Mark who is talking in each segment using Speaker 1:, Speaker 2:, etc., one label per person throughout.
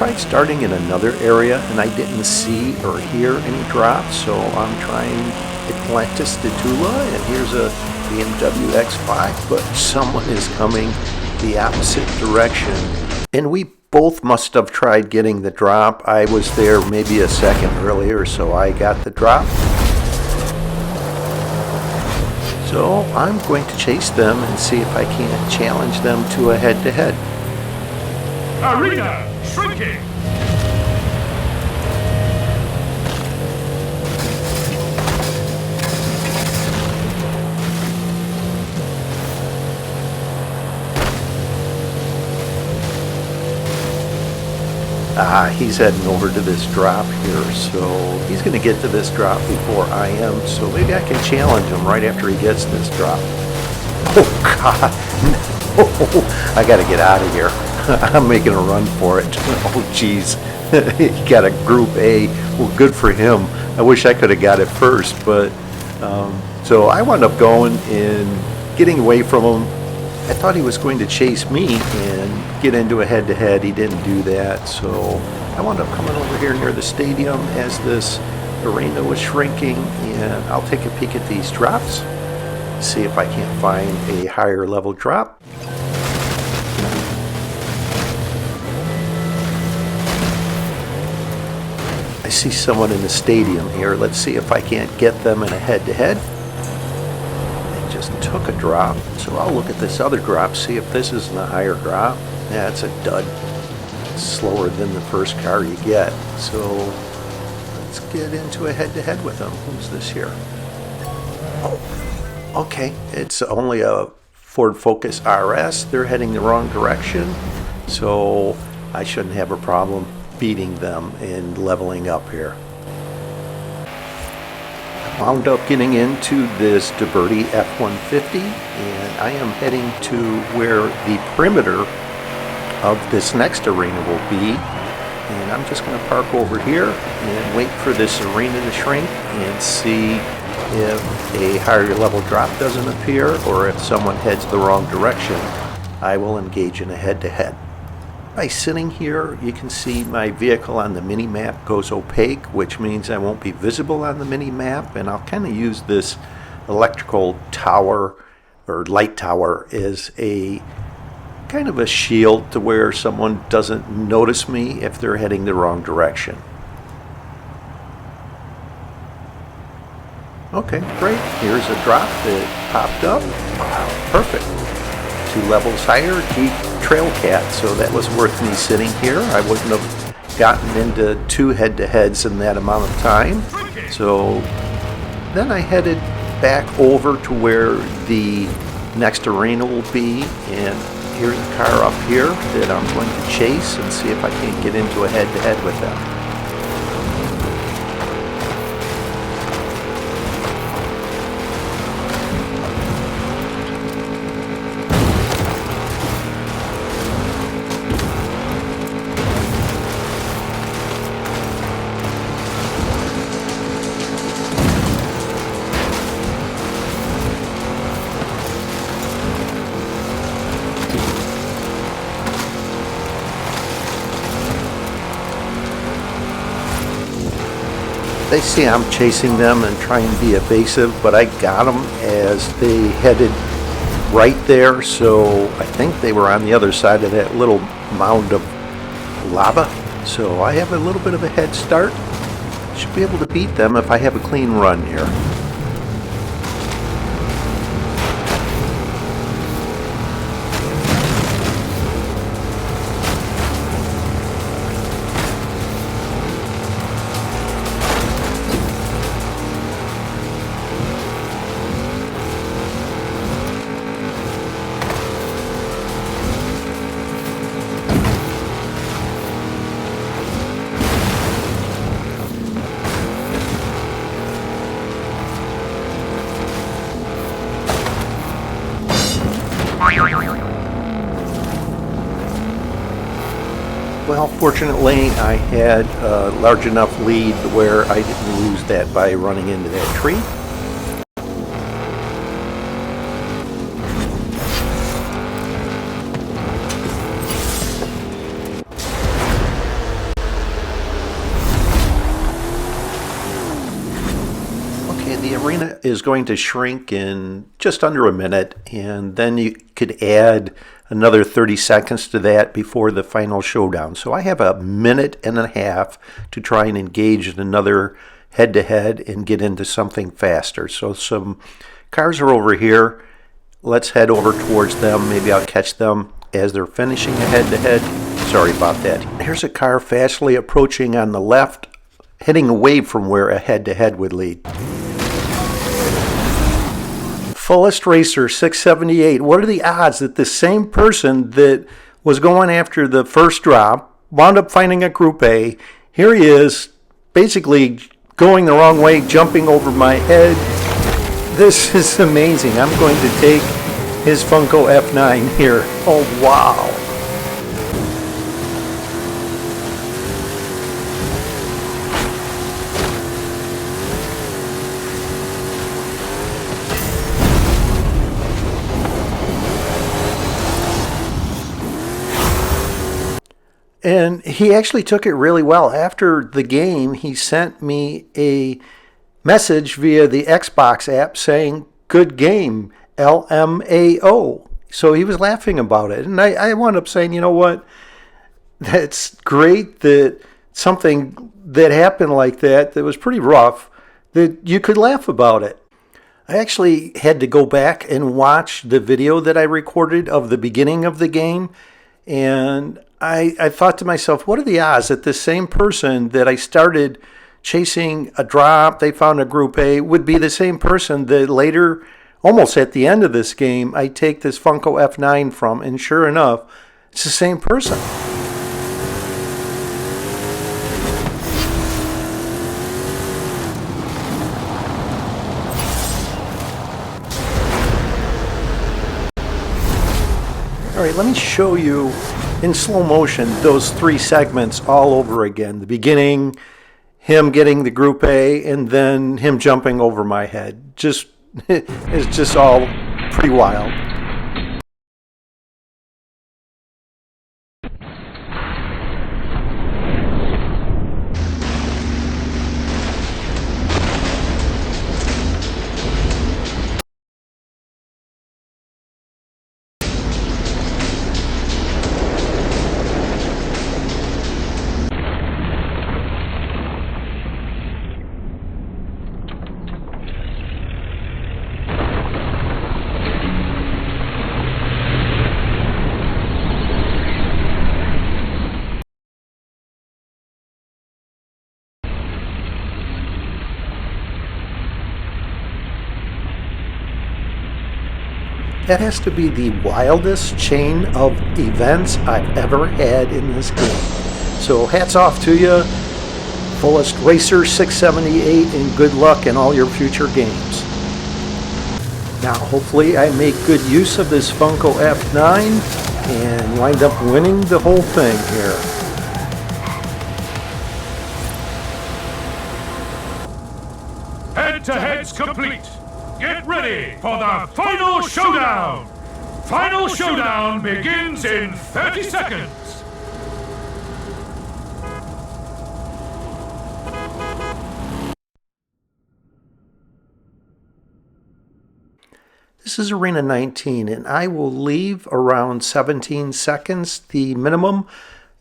Speaker 1: tried starting in another area and I didn't see or hear any drops, so I'm trying Atlantis de Tula, and here's a BMW X5, but someone is coming the opposite direction. And we both must have tried getting the drop. I was there maybe a second earlier, so I got the drop. So I'm going to chase them and see if I can't challenge them to a head-to-head.
Speaker 2: Arena shrinking.
Speaker 1: He's heading over to this drop here, so he's going to get to this drop before I am, so maybe I can challenge him right after he gets this drop. Oh God, no, I got to get out of here. I'm making a run for it. Oh geez, he got a Group A. Well, good for him. I wish I could have got it first, but so I wound up going and getting away from him. I thought he was going to chase me and get into a head-to-head. He didn't do that, so I wound up coming over here near the stadium as this arena was shrinking, and I'll take a peek at these drops, see if I can't find a higher level drop. I see someone in the stadium here. Let's see if I can't get them in a head-to-head. Just took a drop, so I'll look at this other drop, see if this isn't a higher drop. Yeah, it's a dud. It's slower than the first car you get. So let's get into a head-to-head with them. Who's this here? Oh, okay. It's only a Ford Focus RS. They're heading the wrong direction, so I shouldn't have a problem beating them and leveling up here. Wound up getting into this DeBerti F-150, and I am heading to where the perimeter of this next arena will be, and I'm just going to park over here and wait for this arena to shrink and see if a higher level drop doesn't appear, or if someone heads the wrong direction. I will engage in a head-to-head. By sitting here, you can see my vehicle on the mini-map goes opaque, which means I won't be visible on the mini-map, and I'll kind of use this electrical tower or light tower as a kind of a shield to where someone doesn't notice me if they're heading the wrong direction. Okay, great. Here's a drop that popped up. Wow, perfect. 2 levels higher, Jeep Trailcat, so that was worth me sitting here. I wouldn't have gotten into 2 head-to-heads in that amount of time. So then I headed back over to where the next arena will be, and here's a car up here that I'm going to chase and see if I can't get into a head-to-head with them. They see I'm chasing them and trying to be evasive, but I got them as they headed right there, so I think they were on the other side of that little mound of lava. So I have a little bit of a head start. Should be able to beat them if I have a clean run here. Well, fortunately, I had a large enough lead where I didn't lose that by running into that tree. Okay, the arena is going to shrink in just under a minute, and then you could add another 30 seconds to that before the final showdown. So I have a minute and a half to try and engage in another head-to-head and get into something faster. So some cars are over here. Let's head over towards them. Maybe I'll catch them as they're finishing a head-to-head. Sorry about that. Here's a car fastly approaching on the left, heading away from where a head-to-head would lead. Fullest Racer 678. What are the odds that the same person that was going after the first drop wound up finding a Group A? Here he is, basically going the wrong way, jumping over my head. This is amazing. I'm going to take his Funko F9 here. Oh, wow. And he actually took it really well. After the game, he sent me a message via the Xbox app saying, "Good game, LMAO." So he was laughing about it. And I wound up saying, you know what? That's great that something that happened like that was pretty rough, that you could laugh about it. I actually had to go back and watch the video that I recorded of the beginning of the game. And I thought to myself, what are the odds that this same person that I started chasing a drop, they found a Group A, would be the same person that later, almost at the end of this game, I take this Funko F9 from, and sure enough, it's the same person. All right, let me show you in slow motion those three segments all over again. The beginning, him getting the Group A, and then him jumping over my head. It's just all pretty wild. That has to be the wildest chain of events I've ever had in this game. So hats off to you, Fullest Racer 678, and good luck in all your future games. Now hopefully I make good use of this Funko F9 and wind up winning the whole thing here.
Speaker 2: Head-to-head's complete. Get ready for the final showdown! Final showdown begins in 30 seconds!
Speaker 1: This is Arena 19, and I will leave around 17 seconds, the minimum,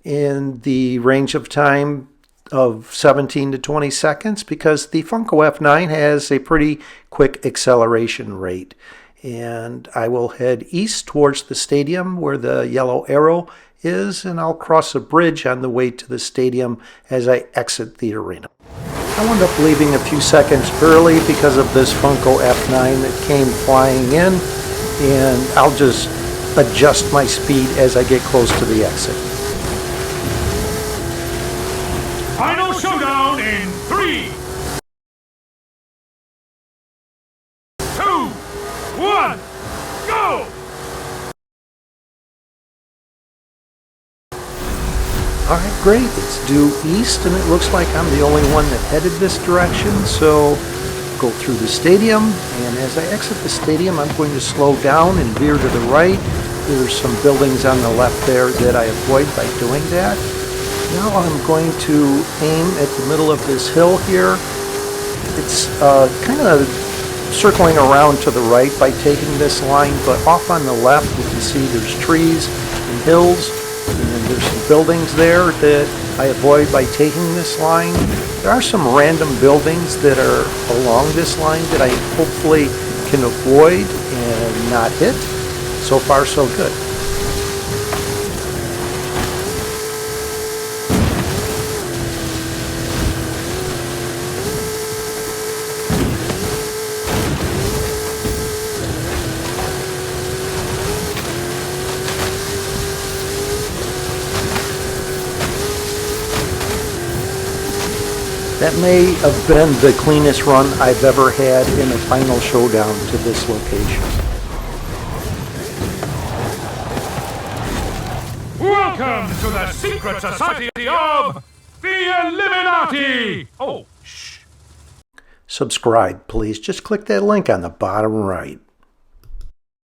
Speaker 1: in the range of time of 17 to 20 seconds, because the Funko F9 has a pretty quick acceleration rate. And I will head east towards the stadium where the yellow arrow is, and I'll cross a bridge on the way to the stadium as I exit the arena. I wound up leaving a few seconds early because of this Funko F9 that came flying in, and I'll just adjust my speed as I get close to the exit.
Speaker 2: Final showdown in 3, 2, 1, go!
Speaker 1: Alright, great. It's due east, and it looks like I'm the only one that headed this direction, so go through the stadium, and as I exit the stadium, I'm going to slow down and veer to the right. There's some buildings on the left there that I avoid by doing that. Now I'm going to aim at the middle of this hill here, It's kind of circling around to the right by taking this line, but off on the left you can see there's trees and hills, and there's some buildings there that I avoid by taking this line. There are some random buildings that are along this line that I hopefully can avoid and not hit. So far so good. That may have been the cleanest run I've ever had in a final showdown to this location.
Speaker 2: Welcome to the secret society of the Illuminati! Oh, shh.
Speaker 1: Subscribe, please. Just click that link on the bottom right.